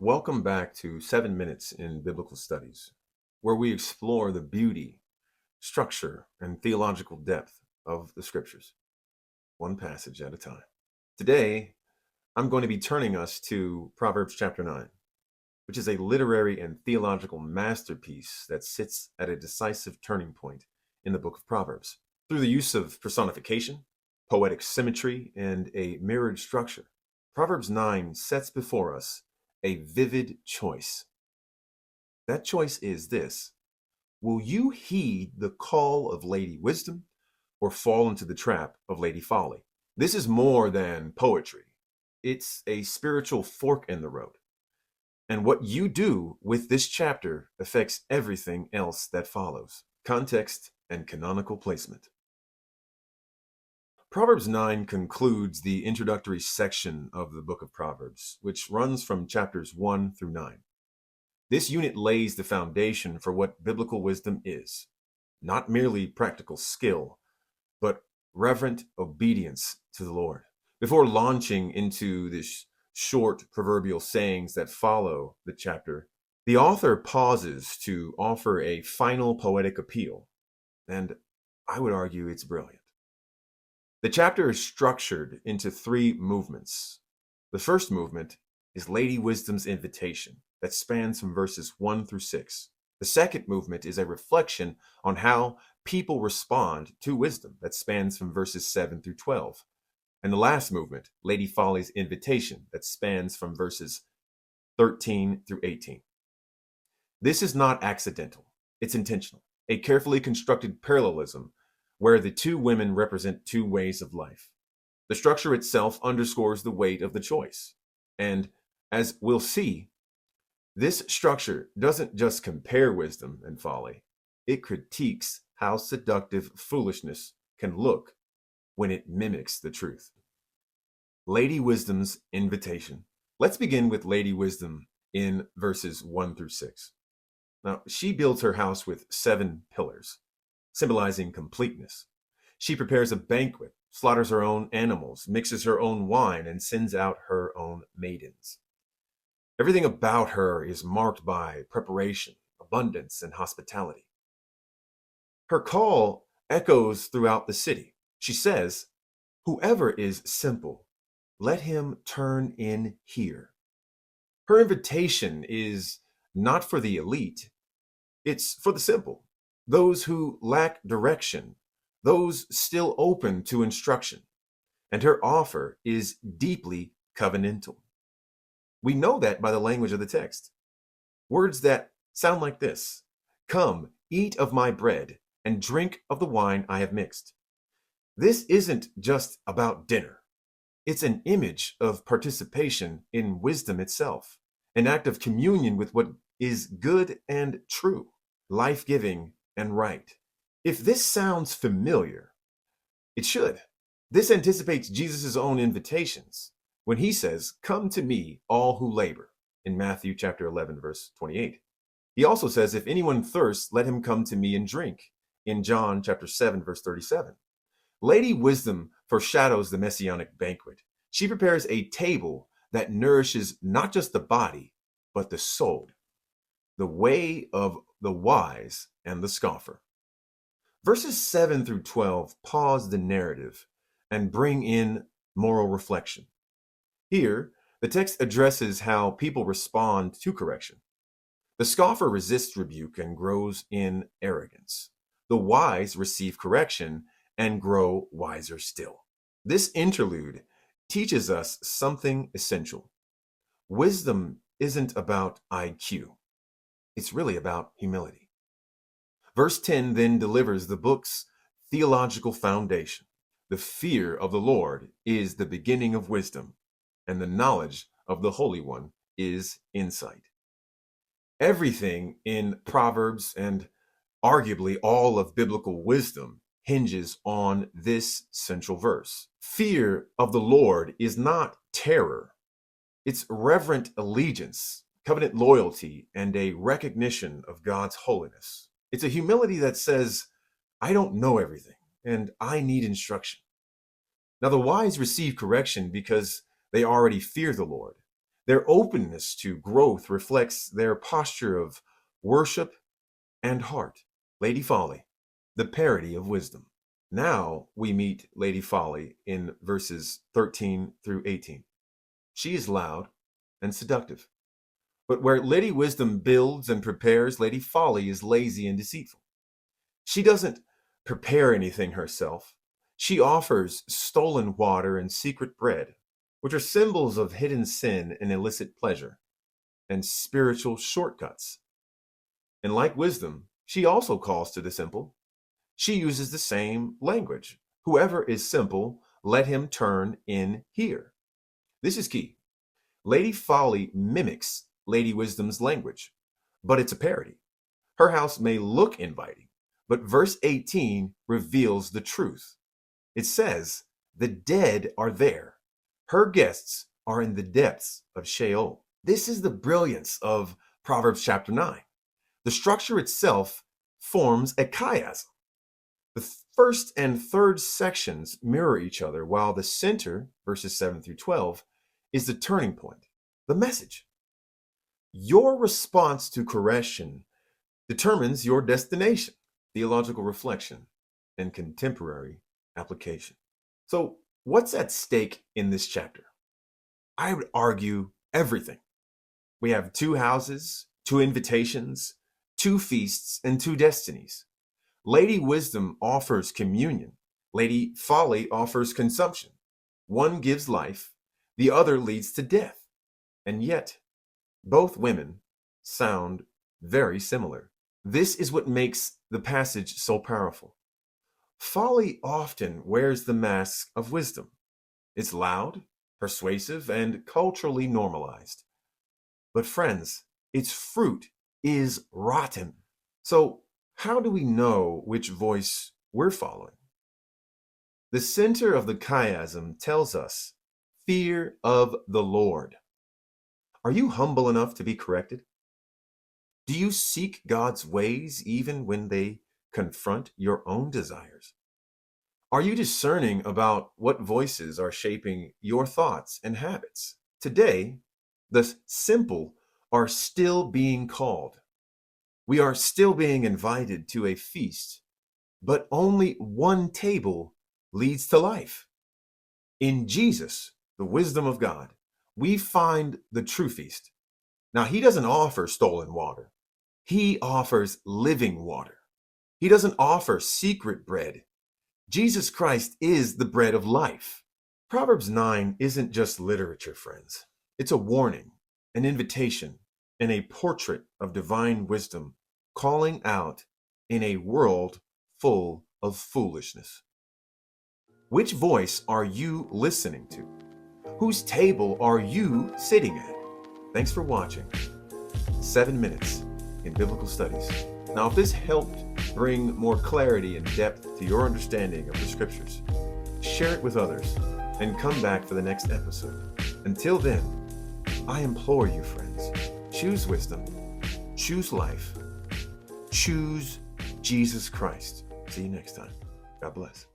Welcome back to 7 Minutes in Biblical Studies, where we explore the beauty, structure, and theological depth of the Scriptures, one passage at a time. Today, I'm going to be turning us to Proverbs chapter 9, which is a literary and theological masterpiece that sits at a decisive turning point in the book of Proverbs. Through the use of personification, poetic symmetry, and a mirrored structure, Proverbs 9 sets before us a vivid choice. That choice is this: will you heed the call of Lady Wisdom or fall into the trap of Lady Folly? This is more than poetry. It's a spiritual fork in the road. And what you do with this chapter affects everything else that follows. Context and canonical placement. Proverbs 9 concludes the introductory section of the book of Proverbs, which runs from chapters 1 through 9. This unit lays the foundation for what biblical wisdom is: not merely practical skill, but reverent obedience to the Lord. Before launching into this short proverbial sayings that follow the chapter, the author pauses to offer a final poetic appeal, and I would argue it's brilliant. The chapter is structured into three movements. The first movement is Lady Wisdom's invitation that spans from verses 1 through 6. The second movement is a reflection on how people respond to wisdom that spans from verses 7 through 12. And the last movement, Lady Folly's invitation, that spans from verses 13 through 18. This is not accidental. It's intentional, a carefully constructed parallelism where the two women represent two ways of life. The structure itself underscores the weight of the choice. And as we'll see, this structure doesn't just compare wisdom and folly. It critiques how seductive foolishness can look when it mimics the truth. Lady Wisdom's invitation. Let's begin with Lady Wisdom in verses 1 through 6. Now, she builds her house with 7 pillars, symbolizing completeness. She prepares a banquet, slaughters her own animals, mixes her own wine, and sends out her own maidens. Everything about her is marked by preparation, abundance, and hospitality. Her call echoes throughout the city. She says, "Whoever is simple, let him turn in here." Her invitation is not for the elite, it's for the simple, those who lack direction, those still open to instruction. And her offer is deeply covenantal. We know that by the language of the text. Words that sound like this: "Come, eat of my bread, and drink of the wine I have mixed." This isn't just about dinner. It's an image of participation in wisdom itself, an act of communion with what is good and true, life-giving and right. If this sounds familiar, it should. This anticipates Jesus' own invitations when he says, "Come to me, all who labor," in Matthew chapter 11, verse 28. He also says, "If anyone thirsts, let him come to me and drink," in John chapter 7, verse 37. Lady Wisdom foreshadows the messianic banquet. She prepares a table that nourishes not just the body, but the soul, the way of the wise and the scoffer. Verses 7 through 12 pause the narrative and bring in moral reflection. Here, the text addresses how people respond to correction. The scoffer resists rebuke and grows in arrogance. The wise receive correction and grow wiser still. This interlude teaches us something essential. Wisdom isn't about IQ. It's really about humility. Verse 10 then delivers the book's theological foundation. The fear of the Lord is the beginning of wisdom, and the knowledge of the Holy One is insight. Everything in Proverbs, and arguably all of biblical wisdom, hinges on this central verse. Fear of the Lord is not terror. It's reverent allegiance, covenant loyalty, and a recognition of God's holiness. It's a humility that says, "I don't know everything, and I need instruction." Now, the wise receive correction because they already fear the Lord. Their openness to growth reflects their posture of worship and heart. Lady Folly, the parody of wisdom. Now we meet Lady Folly in verses 13 through 18. She is loud and seductive. But where Lady Wisdom builds and prepares, Lady Folly is lazy and deceitful. She doesn't prepare anything herself. She offers stolen water and secret bread, which are symbols of hidden sin and illicit pleasure, and spiritual shortcuts. And like wisdom, she also calls to the simple. She uses the same language. Whoever is simple, let him turn in here. This is key. Lady Folly mimics Lady Wisdom's language, but it's a parody. Her house may look inviting, but verse 18 reveals the truth. It says, the dead are there. Her guests are in the depths of Sheol. This is the brilliance of Proverbs chapter 9. The structure itself forms a chiasm. The first and third sections mirror each other, while the center, verses 7 through 12, is the turning point, the message. Your response to correction determines your destination, theological reflection, and contemporary application. So, what's at stake in this chapter? I would argue everything. We have 2 houses, 2 invitations, 2 feasts, and 2 destinies. Lady Wisdom offers communion. Lady Folly offers consumption. One gives life, the other leads to death. And yet, both women sound very similar. This is what makes the passage so powerful. Folly often wears the mask of wisdom. It's loud, persuasive, and culturally normalized. But friends, its fruit is rotten. So, how do we know which voice we're following? The center of the chiasm tells us, fear of the Lord. Are you humble enough to be corrected? Do you seek God's ways even when they confront your own desires? Are you discerning about what voices are shaping your thoughts and habits? Today, the simple are still being called. We are still being invited to a feast, but only one table leads to life. In Jesus, the wisdom of God, we find the true feast. Now, he doesn't offer stolen water. He offers living water. He doesn't offer secret bread. Jesus Christ is the bread of life. Proverbs 9 isn't just literature, friends. It's a warning, an invitation, and a portrait of divine wisdom calling out in a world full of foolishness. Which voice are you listening to? Whose table are you sitting at? Thanks for watching 7 Minutes in Biblical Studies. Now, if this helped bring more clarity and depth to your understanding of the scriptures, share it with others and come back for the next episode. Until then, I implore you, friends, choose wisdom, choose life, choose Jesus Christ. See you next time. God bless.